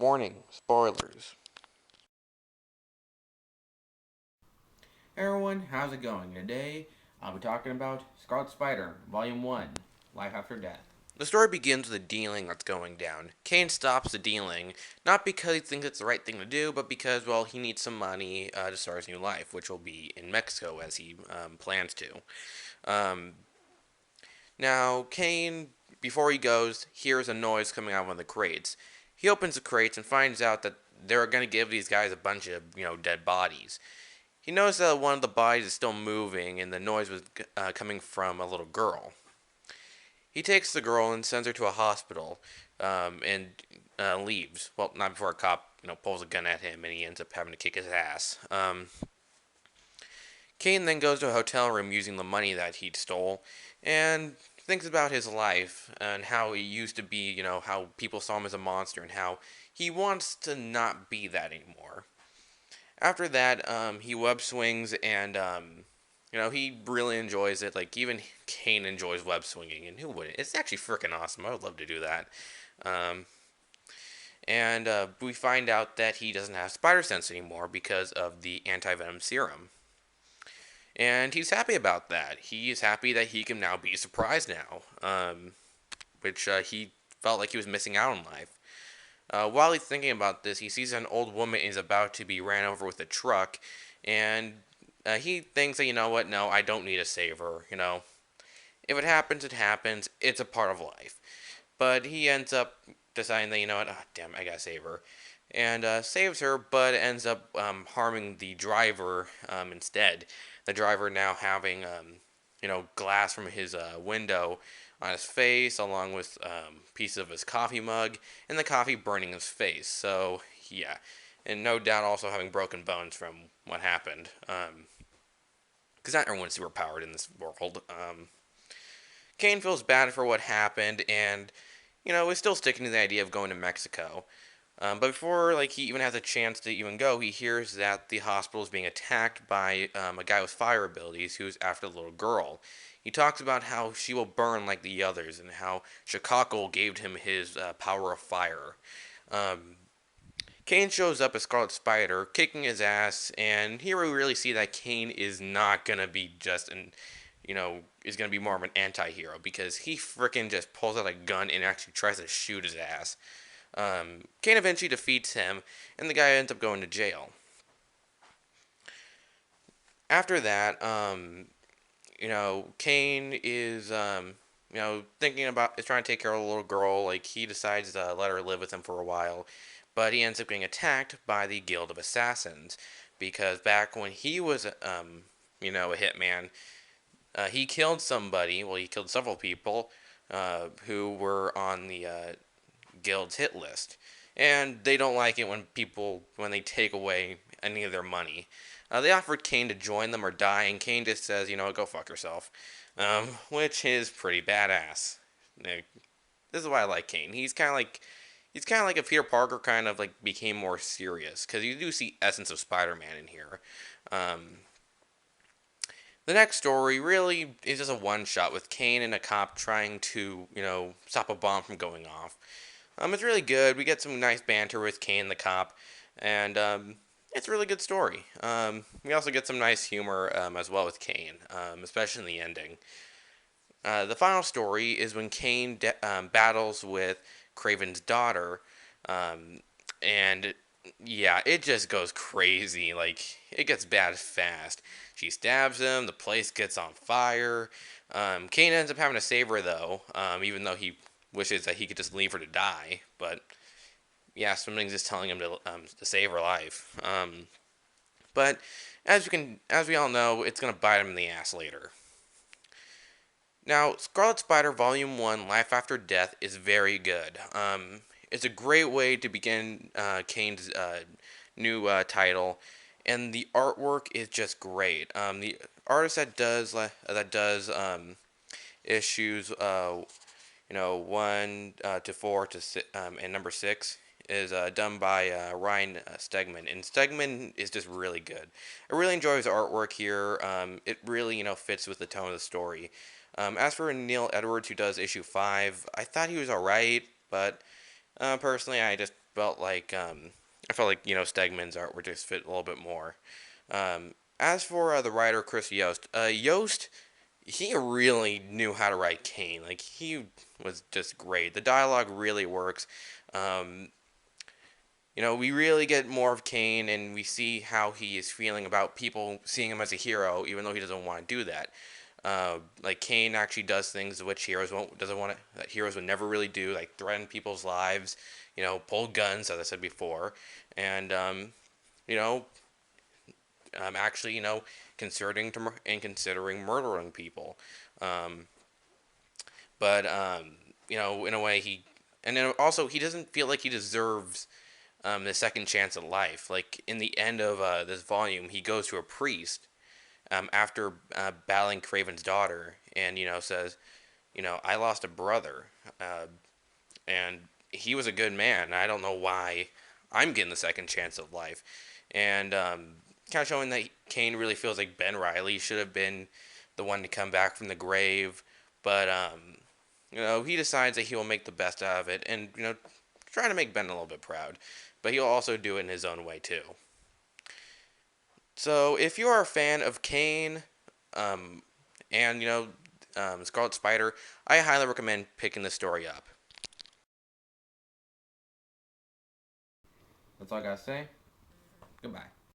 Warning, spoilers. Hey everyone, how's it going? Today I'll be talking about Scarlet Spider, Volume 1, Life After Death. The story begins with a dealing that's going down. Kane stops the dealing, not because he thinks it's the right thing to do, but because, well, he needs some money to start his new life, which will be in Mexico as he plans to. Um, Now, Kane, before he goes, hears a noise coming out of one of the crates. He opens the crates and finds out that they're going to give these guys a bunch of, dead bodies. He noticed that one of the bodies is still moving, and the noise was coming from a little girl. He takes the girl and sends her to a hospital, and leaves. Well, not before a cop, pulls a gun at him, and he ends up having to kick his ass. Kane then goes to a hotel room using the money that he'd stole, and thinks about his life and how he used to be. How people saw him as a monster, and how he wants to not be that anymore. After that, he web swings and he really enjoys it. Like even Kane enjoys web swinging, and who wouldn't? It's actually freaking awesome. I would love to do that. Um, and we find out that he doesn't have spider sense anymore because of the anti venom serum, and he's happy about that. He is happy that he can now be surprised now, which he felt like he was missing out on life. While he's thinking about this, he sees an old woman is about to be ran over with a truck, and he thinks that, you know what, no, I don't need to save her. If it happens, it happens. It's a part of life. But he ends up deciding that, you know what, oh, damn, I gotta save her. And saves her, but ends up harming the driver instead. The driver now having, glass from his window on his face, along with pieces of his coffee mug, and the coffee burning his face. So, yeah. And no doubt also having broken bones from what happened. Because not everyone's super powered in this world. Kane feels bad for what happened, and is still sticking to the idea of going to Mexico. But before he even has a chance to even go, he hears that the hospital is being attacked by a guy with fire abilities who's after the little girl. He talks about how she will burn like the others, and how Chicago gave him his power of fire. Um, Kane shows up as Scarlet Spider, kicking his ass, and here we really see that Kane is not gonna be just is gonna be more of an anti-hero, because he freaking just pulls out a gun and actually tries to shoot his ass. Kane eventually defeats him, and the guy ends up going to jail. After that, Kane is, thinking about is trying to take care of the little girl. Like he decides to let her live with him for a while, but he ends up getting attacked by the Guild of Assassins, because back when he was, a hitman, he killed somebody. Well, he killed several people who were on the guild's hit list, and they don't like it when they take away any of their money. They offered Kane to join them or die, and Kane just says, go fuck yourself, which is pretty badass. This is why I like Kane. He's kind of like a Peter Parker kind of like became more serious, because you do see essence of Spider-Man in here. Um, the next story really is just a one shot with Kane and a cop trying to stop a bomb from going off. It's really good. We get some nice banter with Kane the cop, and it's a really good story. We also get some nice humor as well with Kane, especially in the ending. The final story is when Kane battles with Craven's daughter, um, and yeah, it just goes crazy. Like it gets bad fast. She stabs him. The place gets on fire. Kane ends up having to save her though, even though he wishes that he could just leave her to die. But yeah, something's just telling him to save her life. But as we all know, it's gonna bite him in the ass later. Now, Scarlet Spider Volume 1 Life After Death is very good. It's a great way to begin Kane's new title, and the artwork is just great. The artist that does issues 1 to 4 to and number 6 is done by Ryan Stegman, and Stegman is just really good. I really enjoy his artwork here. It really fits with the tone of the story. As for Neil Edwards, who does issue 5, I thought he was alright, but personally, I just felt like I felt like Stegman's art would just fit a little bit more. As for the writer Chris Yost, Yost he really knew how to write Kane. Like he was just great. The dialogue really works. Um, we really get more of Kane, and we see how he is feeling about people seeing him as a hero, even though he doesn't want to do that. Like Kane actually does things which heroes won't doesn't want to that heroes would never really do, like threaten people's lives, pull guns, as I said before, and you know, actually, considering murdering people. Um, but in a way, and then also he doesn't feel like he deserves the second chance at life. Like in the end of this volume, he goes to a priest after battling Craven's daughter, and says, I lost a brother, uh, and he was a good man. I don't know why I'm getting the second chance of life, and kind of showing that Kane really feels like Ben Riley should have been the one to come back from the grave, but he decides that he will make the best out of it, and trying to make Ben a little bit proud, but he'll also do it in his own way too. So if you are a fan of Kane, um, and Scarlet Spider, I highly recommend picking this story up. That's all I gotta say. Goodbye.